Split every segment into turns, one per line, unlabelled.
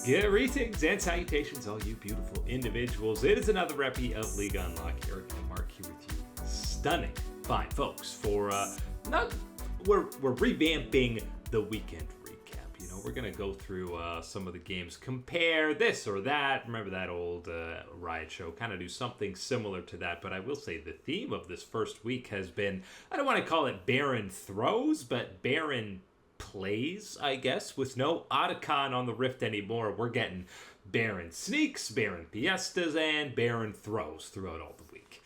Greetings and salutations, all you beautiful individuals. It is another reppy of League Unlock. Eric and Mark here with you. Stunning, fine folks. We're revamping the weekend recap. You know, we're gonna go through some of the games, compare this or that. Remember that old Riot show? Kind of do something similar to that. But I will say the theme of this first week has been, I don't want to call it Baron throws, but Baron plays, I guess, with no Otacon on the Rift anymore. We're getting Baron sneaks, Baron Fiestas, and Baron throws throughout all the week.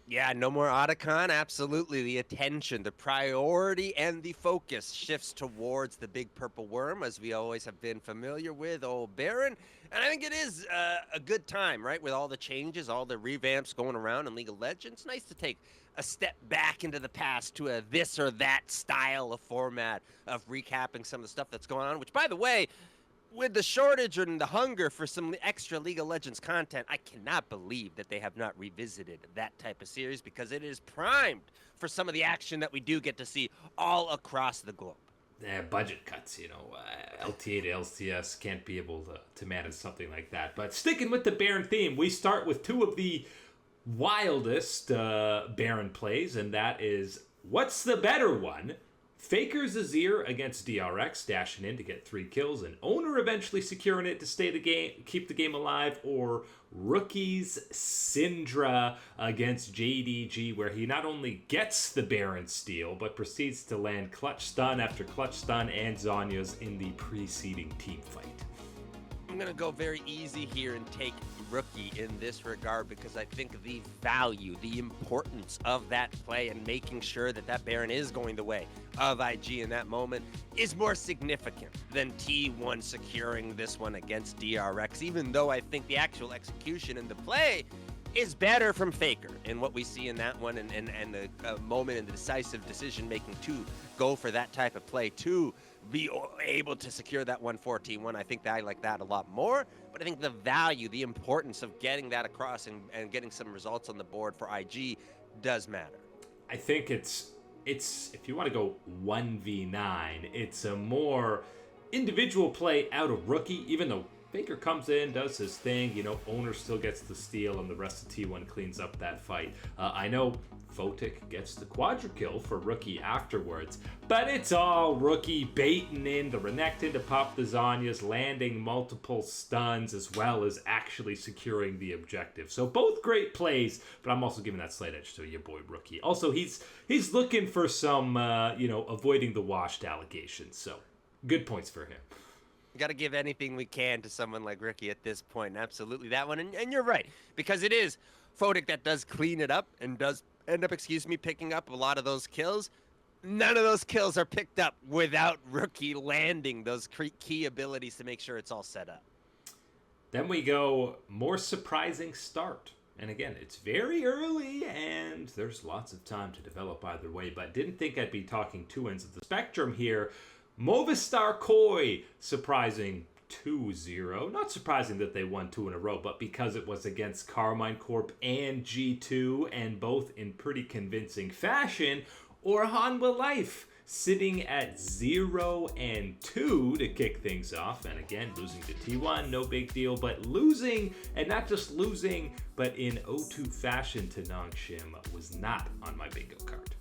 Yeah, no more Otacon. Absolutely. The attention, the priority, and the focus shifts towards the big purple worm, as we always have been familiar with, old Baron. And I think it is a good time, right? With all the changes, all the revamps going around in League of Legends. Nice to take a step back into the past to a this or that style of format of recapping some of the stuff that's going on, which, by the way, with the shortage and the hunger for some extra League of Legends content, I cannot believe that they have not revisited that type of series, because it is primed for some of the action that we do get to see all across the globe.
Budget cuts, LTA to LCS can't be able to manage something like that. But sticking with the Baron theme, we start with two of the wildest Baron plays, and that is, what's the better one? Faker Azir against DRX, dashing in to get 3 kills, and Owner eventually securing it to stay the game, keep the game alive, or Rookie's Syndra against JDG, where he not only gets the Baron steal, but proceeds to land clutch stun after clutch stun and Zhonya's in the preceding team fight.
I'm going to go very easy here and take Rookie in this regard, because I think the value, the importance of that play and making sure that that Baron is going the way of IG in that moment is more significant than T1 securing this one against DRX, even though I think the actual execution and the play is better from Faker in what we see in that one, and the moment and the decisive decision making to go for that type of play to be able to secure that 1-4-T1. I think that I like that a lot more, but I think the value, the importance of getting that across and getting some results on the board for IG does matter.
I think it's if you want to go 1v9, it's a more individual play out of Rookie, even though Faker comes in, does his thing, Owner still gets the steal, and the rest of T1 cleans up that fight. I know Photic gets the quadra kill for Rookie afterwards, but it's all Rookie baiting in the Renekton to pop the Zhonya's, landing multiple stuns, as well as actually securing the objective. So both great plays, but I'm also giving that slight edge to your boy Rookie. Also, he's looking for some, avoiding the washed allegations, so good points for him.
Got to give anything we can to someone like Ricky at this point. Absolutely that one. And you're right, because it is Photic that does clean it up and does end up, picking up a lot of those kills. None of those kills are picked up without Rookie landing those key abilities to make sure it's all set up.
Then we go more surprising start. And again, it's very early and there's lots of time to develop either way, but didn't think I'd be talking two ends of the spectrum here. Movistar Koi surprising 2-0. Not surprising that they won 2 in a row, but because it was against Carmine Corp and G2, and both in pretty convincing fashion, or Hanwha Life sitting at 0-2 to kick things off. And again, losing to T1, no big deal, but losing, and not just losing, but in 0-2 fashion to Nongshim was not on my bingo card.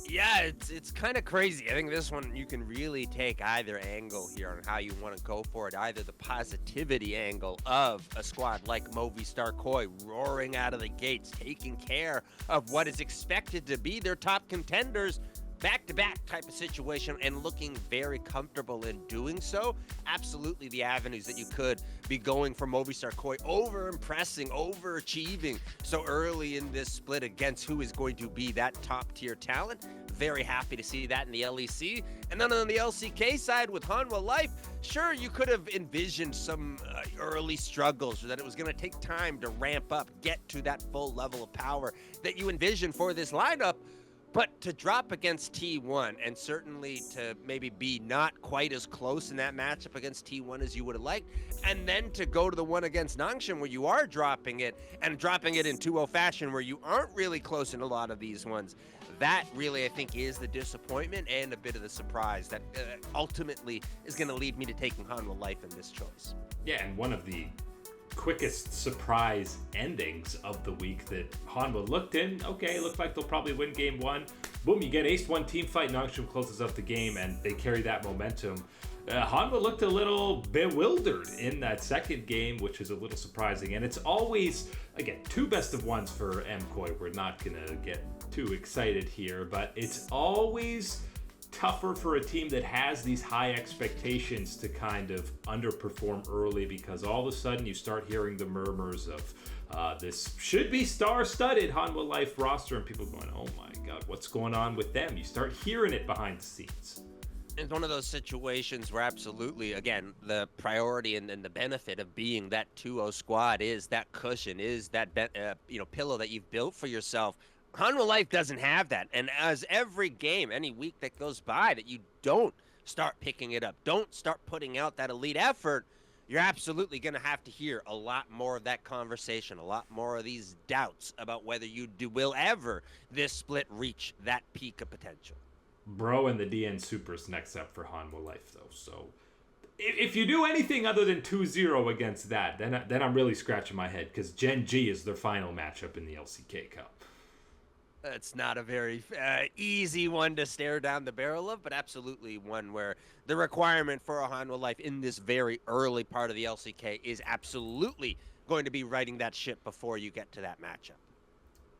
Yeah, it's kind of crazy. I think this one you can really take either angle here on how you want to go for it. Either the positivity angle of a squad like Movistar Koi roaring out of the gates, taking care of what is expected to be their top contenders, back-to-back type of situation, and looking very comfortable in doing so. Absolutely the avenues that you could be going for Movistar Koi, over-impressing, overachieving so early in this split against who is going to be that top-tier talent. Very happy to see that in the LEC. And then on the LCK side with Hanwha Life, sure, you could have envisioned some early struggles, or that it was going to take time to ramp up, get to that full level of power that you envisioned for this lineup. But to drop against T1, and certainly to maybe be not quite as close in that matchup against T1 as you would have liked, and then to go to the one against Nongshim where you are dropping it, and dropping it in 2-0 fashion where you aren't really close in a lot of these ones, that really, I think, is the disappointment and a bit of the surprise that ultimately is going to lead me to taking Hanwha Life in this choice.
Yeah, and one of the quickest surprise endings of the week that Hanwha looked in. Okay, looked like they'll probably win game one. Boom, you get ace-1 team fight. Nongshim closes up the game, and they carry that momentum. Hanwha looked a little bewildered in that second game, which is a little surprising. And it's always, again, 2 best of ones for MKOI. We're not going to get too excited here, but it's always tougher for a team that has these high expectations to kind of underperform early, because all of a sudden you start hearing the murmurs of this should be star-studded Hanwha Life roster, and people going, oh my god, what's going on with them? You start hearing it behind the scenes.
It's one of those situations where absolutely, again, the priority and the benefit of being that 2-0 squad is that cushion, is that pillow that you've built for yourself. Hanwha Life doesn't have that, and as every game, any week that goes by that you don't start picking it up, don't start putting out that elite effort, you're absolutely going to have to hear a lot more of that conversation, a lot more of these doubts about whether will ever this split reach that peak of potential.
Bro and the DN Supers next up for Hanwha Life, though. So if you do anything other than 2-0 against that, then I'm really scratching my head, because GenG is their final matchup in the LCK Cup.
It's not a very easy one to stare down the barrel of, but absolutely one where the requirement for a Hanwha Life in this very early part of the LCK is absolutely going to be riding that ship before you get to that matchup.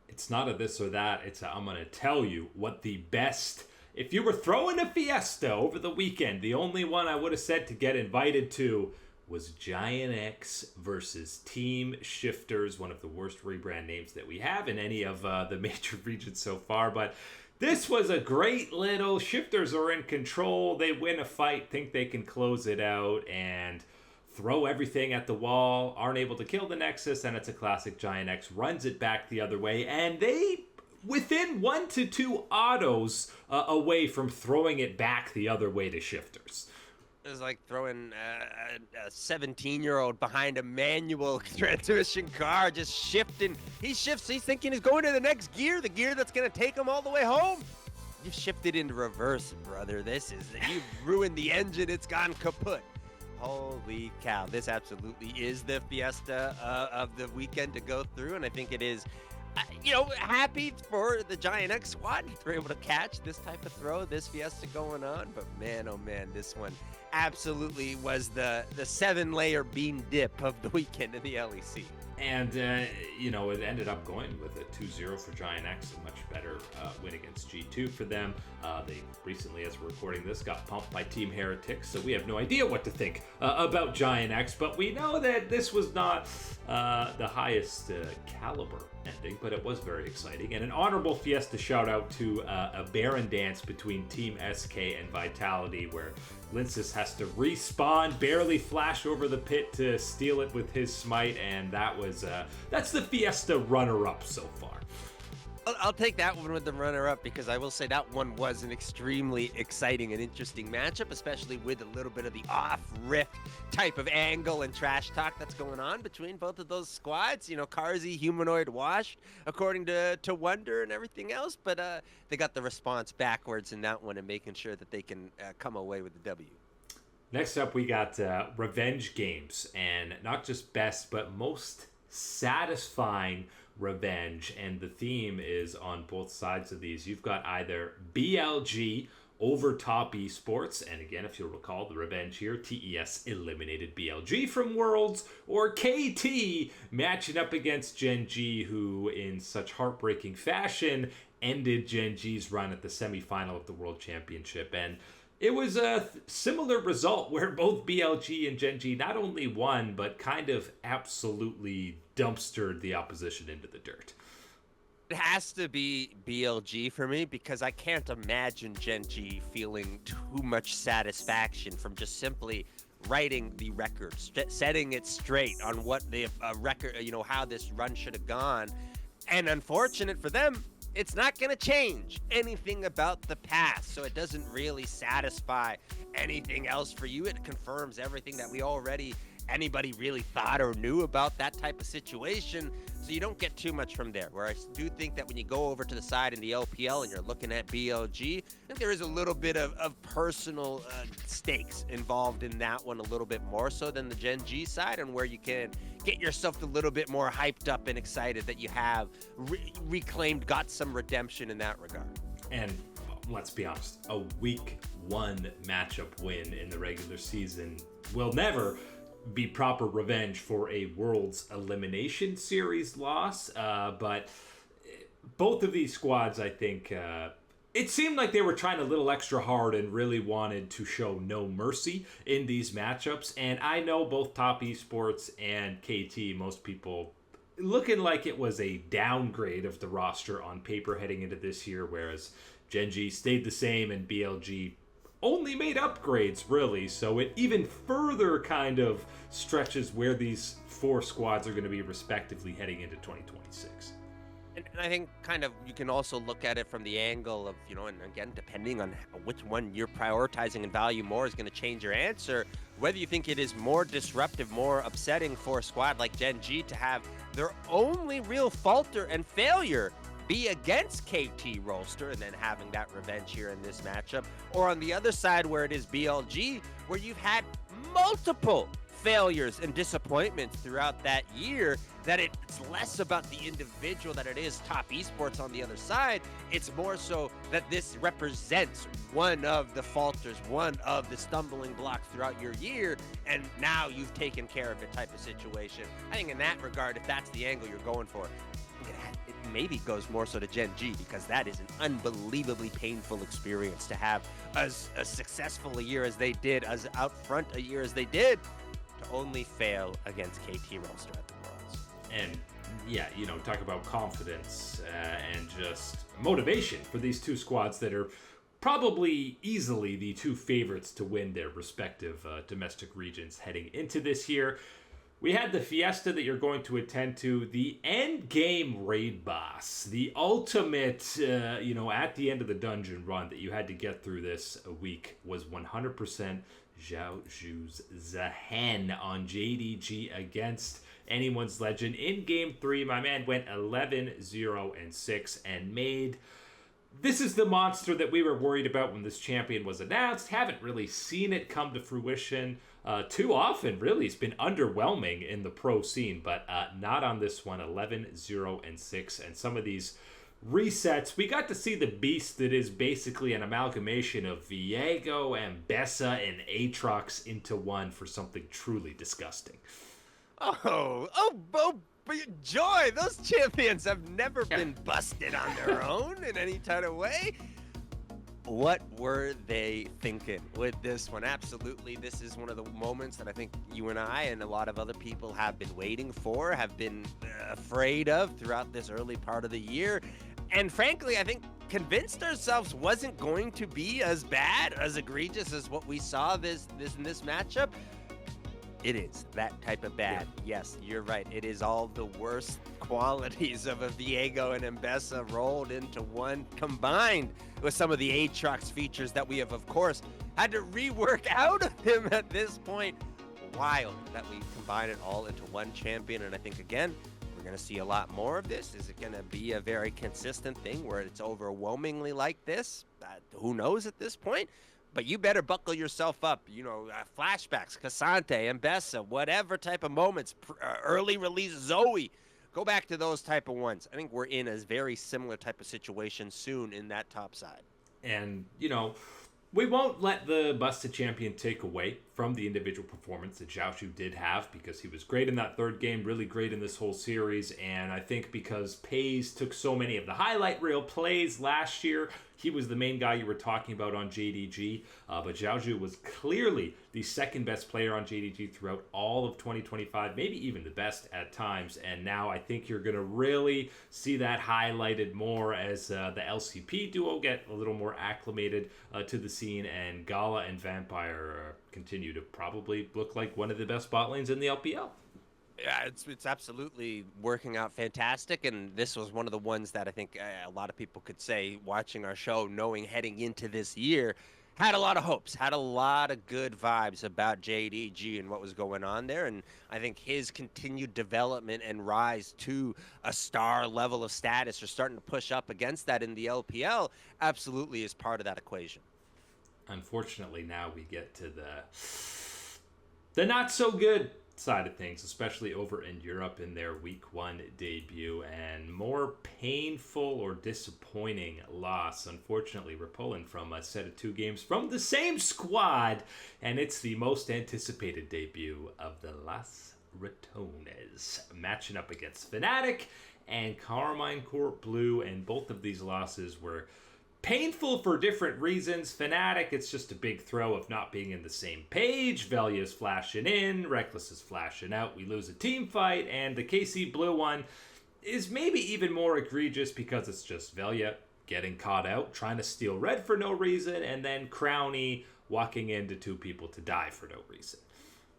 It's not a this or that. It's a, I'm going to tell you what the best... If you were throwing a Fiesta over the weekend, the only one I would have said to get invited to was GenG versus Team Shifters, one of the worst rebrand names that we have in any of the major regions so far. But this was a great little... Shifters are in control. They win a fight, think they can close it out, and throw everything at the wall, aren't able to kill the Nexus, and it's a classic GenG runs it back the other way, and they... within 1 to 2 autos away from throwing it back the other way to Shifters.
It was like throwing a 17-year-old behind a manual transmission car, just shifting. He shifts, he's thinking he's going to the next gear, the gear that's going to take him all the way home. You've shifted into reverse, brother. You've ruined the engine. It's gone kaput. Holy cow. This absolutely is the Fiesta of the weekend to go through, and I think it is... happy for the GenG squad if they're able to catch this type of throw, this Fiesta going on. But man, oh man, this one absolutely was the 7-layer bean dip of the weekend in the LEC.
And, it ended up going with a 2-0 for GenG, a much better win against G2 for them. They recently, as we're recording this, got pumped by Team Heretics, so we have no idea what to think about GenG, but we know that this was not the highest caliber ending, but it was very exciting. And an honorable Fiesta shout out to a Baron dance between Team SK and Vitality, where Linces has to respawn, barely flash over the pit to steal it with his smite, and that's the Fiesta runner-up so far.
I'll take that one with the runner-up, because I will say that one was an extremely exciting and interesting matchup, especially with a little bit of the off-rift type of angle and trash talk that's going on between both of those squads. Carzzy, humanoid washed, according to Wonder and everything else, but they got the response backwards in that one and making sure that they can come away with the W.
Next up, we got revenge games, and not just best, but most satisfying revenge, and the theme is on both sides of these. You've got either BLG over Top Esports, and again, if you'll recall the revenge here, TES eliminated BLG from Worlds, or KT matching up against GenG, who in such heartbreaking fashion ended GenG's run at the semifinal of the World Championship. And it was a similar result where both BLG and GenG not only won, but kind of absolutely dumpstered the opposition into the dirt.
It has to be BLG for me, because I can't imagine GenG feeling too much satisfaction from just simply writing the record, setting it straight on what the record, how this run should have gone. And unfortunate for them, it's not going to change anything about the past, so it doesn't really satisfy anything else for you. It confirms everything that we already anybody really thought or knew about that type of situation. So you don't get too much from there. Where I do think that when you go over to the side in the LPL and you're looking at BLG, I think there is a little bit of personal stakes involved in that one, a little bit more so than the GenG side, and where you can get yourself a little bit more hyped up and excited that you have reclaimed, got some redemption in that regard.
And let's be honest, a week 1 matchup win in the regular season will never be proper revenge for a Worlds Elimination Series loss, but both of these squads, I think, it seemed like they were trying a little extra hard and really wanted to show no mercy in these matchups. And I know both Top Esports and KT, most people looking like it was a downgrade of the roster on paper heading into this year, whereas GenG stayed the same and BLG only made upgrades, really. So it even further kind of stretches where these 4 squads are going to be respectively heading into 2026.
And I think kind of you can also look at it from the angle of, and again, depending on which one you're prioritizing and value more is going to change your answer. Whether you think it is more disruptive, more upsetting for a squad like GenG to have their only real falter and failure be against KT Roaster and then having that revenge here in this matchup, or on the other side where it is BLG, where you've had multiple failures and disappointments throughout that year, that it's less about the individual that it is Top Esports on the other side. It's more so that this represents one of the falters, one of the stumbling blocks throughout your year, and now you've taken care of it type of situation. I think in that regard, if that's the angle you're going for, it maybe goes more so to GenG, because that is an unbelievably painful experience to have as successful a year as they did, as out front a year as they did, to only fail against KT Roaster at the Worlds.
And yeah, talk about confidence and just motivation for these 2 squads that are probably easily the 2 favorites to win their respective domestic regions heading into this year. We had the Fiesta that you're going to attend to, the end game raid boss, the ultimate, at the end of the dungeon run that you had to get through this week was 100% Xiaoxu's Zaahen on JDG against Anyone's Legend. In Game 3, my man went 11-0-6 and made... This is the monster that we were worried about when this champion was announced. Haven't really seen it come to fruition too often, really. It's been underwhelming in the pro scene, but not on this one. 11-0-6. And some of these resets, we got to see the beast that is basically an amalgamation of Viego and Bessa and Aatrox into one for something truly disgusting.
Oh, joy! Those champions have never been busted on their own in any kind of way. What were they thinking with this one? Absolutely, this is one of the moments that I think you and I and a lot of other people have been waiting for, have been afraid of throughout this early part of the year. And frankly, I think convinced ourselves wasn't going to be as bad, as egregious as what we saw in this matchup. It is that type of bad. Yeah. Yes, you're right. It is all the worst qualities of a Viego and Mbessa rolled into one, combined with some of the Aatrox features that we have, of course, had to rework out of him at this point. Wild that we combine it all into one champion, and I think, again, we're going to see a lot more of this. Is it going to be a very consistent thing where it's overwhelmingly like this? Who knows at this point? But you better buckle yourself up, flashbacks, Cassante, Mbessa, whatever type of moments, early release Zoe. Go back to those type of ones. I think we're in a very similar type of situation soon in that top side.
And, we won't let the busted champion take away from the individual performance that Xiaoxu did have, because he was great in that third game, really great in this whole series. And I think because Pays took so many of the highlight reel plays last year, he was the main guy you were talking about on JDG. But Xiaoxu was clearly the second best player on JDG throughout all of 2025, maybe even the best at times. And now I think you're going to really see that highlighted more as the LCP duo get a little more acclimated to the scene, and Gala and Vampire continue to probably look like one of the best bot lanes in the LPL.
Yeah, it's absolutely working out fantastic, and this was one of the ones that I think a lot of people could say, watching our show, knowing heading into this year, had a lot of hopes, had a lot of good vibes about JDG and what was going on there. And I think his continued development and rise to a star level of status, or starting to push up against that in the LPL, absolutely is part of that equation.
Unfortunately, now we get to the not so good side of things, especially over in Europe in their week 1 debut, and more painful or disappointing loss. Unfortunately, we're pulling from a set of 2 games from the same squad, and it's the most anticipated debut of the Las Ratones, matching up against Fnatic and Carmine Corp Blue, and both of these losses were painful for different reasons. Fnatic, it's just a big throw of not being in the same page. Velia's flashing in, Reckless is flashing out. We lose a team fight, and the KC Blue one is maybe even more egregious because it's just Velia getting caught out, trying to steal red for no reason, and then Crowny walking into 2 people to die for no reason.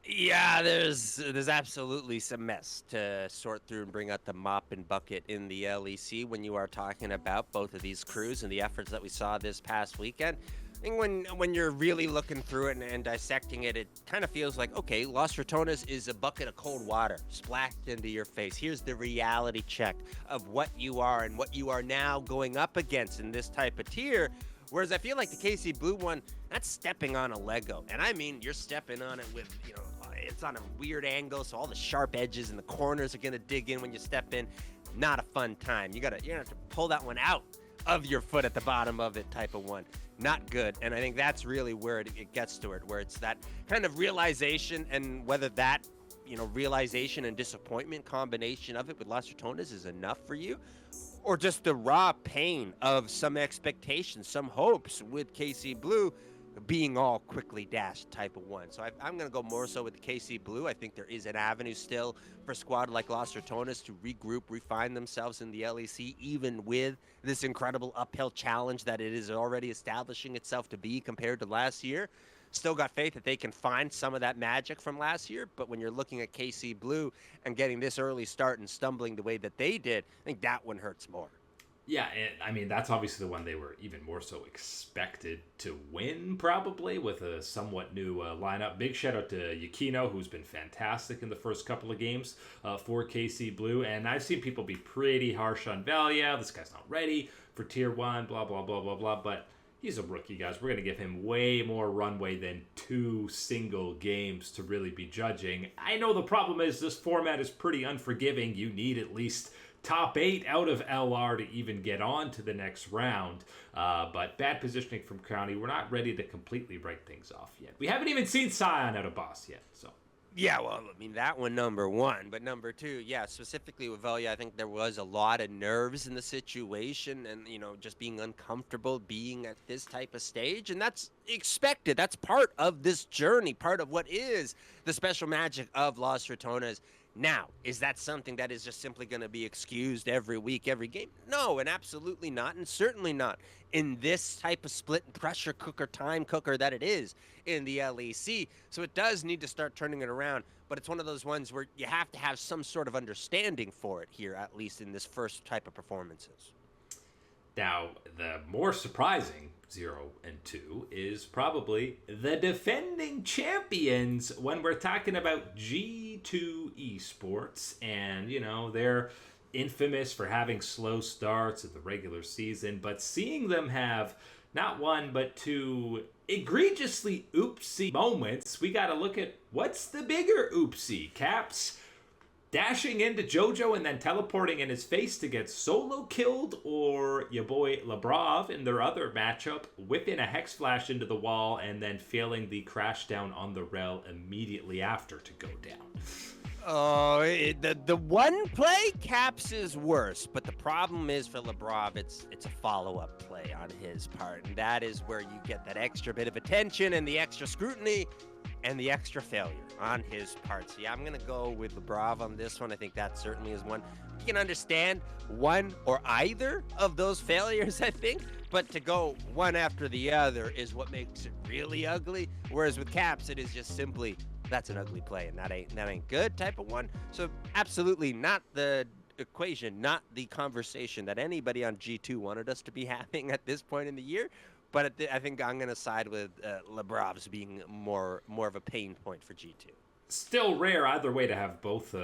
Yeah, there's absolutely some mess to sort through and bring out the mop and bucket in the LEC when you are talking about both of these crews and the efforts that we saw this past weekend. I think when you're really looking through it and dissecting it, it kind of feels like, okay, Las Ratones is a bucket of cold water splashed into your face. Here's the reality check of what you are and what you are now going up against in this type of tier. Whereas I feel like the KC Blue one, that's stepping on a Lego. And I mean, you're stepping on it with, it's on a weird angle, so all the sharp edges and the corners are going to dig in when you step in. Not a fun time. You're going to have to pull that one out of your foot at the bottom of it type of one. Not good. And I think that's really where it gets to it, where it's that kind of realization, and whether that, realization and disappointment combination of it with Las Ratones is enough for you, or just the raw pain of some expectations, some hopes with KC Blue being all quickly dashed type of one. So I'm going to go more so with the KC Blue. I think there is an avenue still for a squad like Las Ratones to regroup, refine themselves in the LEC, even with this incredible uphill challenge that it is already establishing itself to be compared to last year. Still got faith that they can find some of that magic from last year, but when you're looking at KC Blue and getting this early start and stumbling the way that they did, I think that one hurts more.
Yeah, I mean, that's obviously the one they were even more so expected to win, probably, with a somewhat new lineup. Big shout out to Yukino, who's been fantastic in the first couple of games for KC Blue. And I've seen people be pretty harsh on Valia. This guy's not ready for Tier 1, blah, blah, blah, blah, blah. But he's a rookie, guys. We're going to give him way more runway than 2 single games to really be judging. I know the problem is this format is pretty unforgiving. You need at least top 8 out of LR to even get on to the next round. But bad positioning from Crowny. We're not ready to completely write things off yet. We haven't even seen Zaahen out of boss yet. So
yeah, well, I mean, that one, number 1. But number 2, yeah, specifically with Velia, I think there was a lot of nerves in the situation and, just being uncomfortable being at this type of stage. And that's expected. That's part of this journey, part of what is the special magic of Las Ratones. Now, is that something that is just simply going to be excused every week, every game? No, and absolutely not, and certainly not in this type of split pressure cooker, time cooker that it is in the LEC. So it does need to start turning it around, but it's one of those ones where you have to have some sort of understanding for it here, at least in this first type of performances.
Now, the more surprising 0 and 2 is probably the defending champions when we're talking about G2 esports. And, they're infamous for having slow starts at the regular season, but seeing them have not 1 but 2 egregiously oopsy moments, we got to look at what's the bigger oopsie. Caps dashing into JoJo and then teleporting in his face to get solo killed, or your boy Labrov in their other matchup whipping a Hex Flash into the wall and then failing the crash down on the rel immediately after to go down.
Oh, the one play, Caps is worse, but the problem is for Labrov, it's a follow-up play on his part, and that is where you get that extra bit of attention and the extra scrutiny and the extra failure on his part. So yeah, I'm going to go with Labrov on this one. I think that certainly is one. You can understand one or either of those failures, I think, but to go one after the other is what makes it really ugly. Whereas with Caps, it is just simply, that's an ugly play and that ain't good type of one. So absolutely not the equation, not the conversation that anybody on G2 wanted us to be having at this point in the year. But I think I'm going to side with Labrov's being more of a pain point for G2.
Still rare either way to have both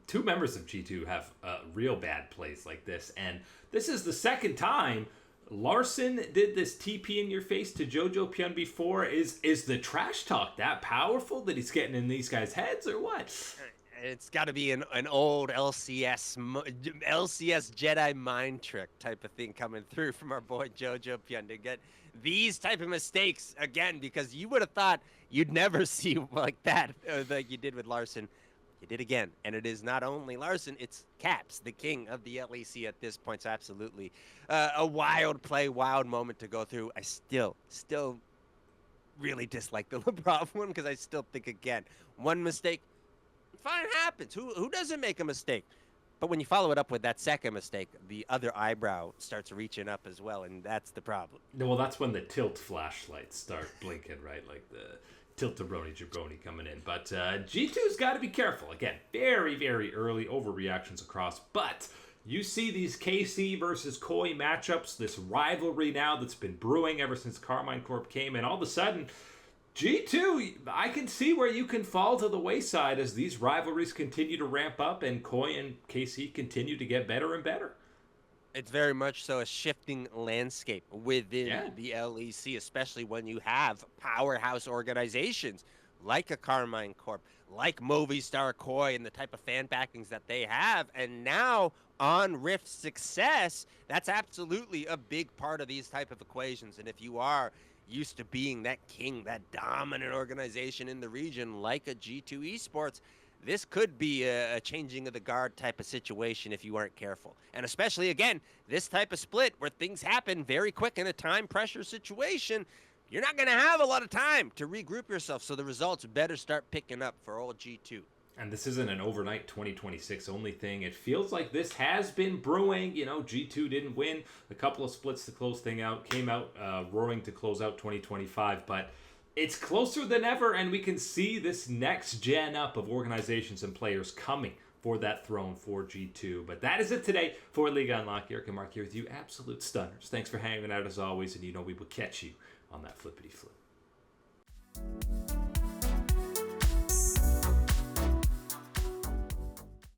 two members of G2 have real bad plays like this. And this is the second time Larson did this TP in your face to Jojo Pyun before. Is the trash talk that powerful that he's getting in these guys' heads or what?
It's got to be an old LCS Jedi mind trick type of thing coming through from our boy Jojo Pyun to get these type of mistakes again, because you would have thought you'd never see like that like you did with Larson. You did again, and it is not only Larson, it's Caps, the king of the LEC at this point. So absolutely a wild play, wild moment to go through. I still really dislike the Labrov one, because I still think, again, one mistake, fine, happens. Who doesn't make a mistake? But when you follow it up with that second mistake, the other eyebrow starts reaching up as well, and that's the problem.
Well, that's when the tilt flashlights start blinking, right? Like the tilt-a-brony jabroni coming in. But G2's got to be careful. Again, very, very early overreactions across. But you see these KC versus KOI matchups, this rivalry now that's been brewing ever since Carmine Corp came, and all of a sudden, G2, I can see where you can fall to the wayside as these rivalries continue to ramp up and KOI and KC continue to get better and better.
It's very much so a shifting landscape within the LEC, especially when you have powerhouse organizations like a Carmine Corp, like Movistar KOI, and the type of fan backings that they have. And now on Rift's success, that's absolutely a big part of these type of equations. And if you are used to being that king, that dominant organization in the region like a G2 Esports, this could be a changing of the guard type of situation if you aren't careful. And especially, again, this type of split where things happen very quick in a time pressure situation, you're not going to have a lot of time to regroup yourself. So the results better start picking up for old G2.
And this isn't an overnight 2026 only thing. It feels like this has been brewing. You know, G2 didn't win a couple of splits to close thing out, came out roaring to close out 2025, but it's closer than ever, and we can see this next gen up of organizations and players coming for that throne for G2. But that is it today for Liga Unlocked. Eric and Mark here with you, absolute stunners. Thanks for hanging out as always, and you know we will catch you on that flippity flip.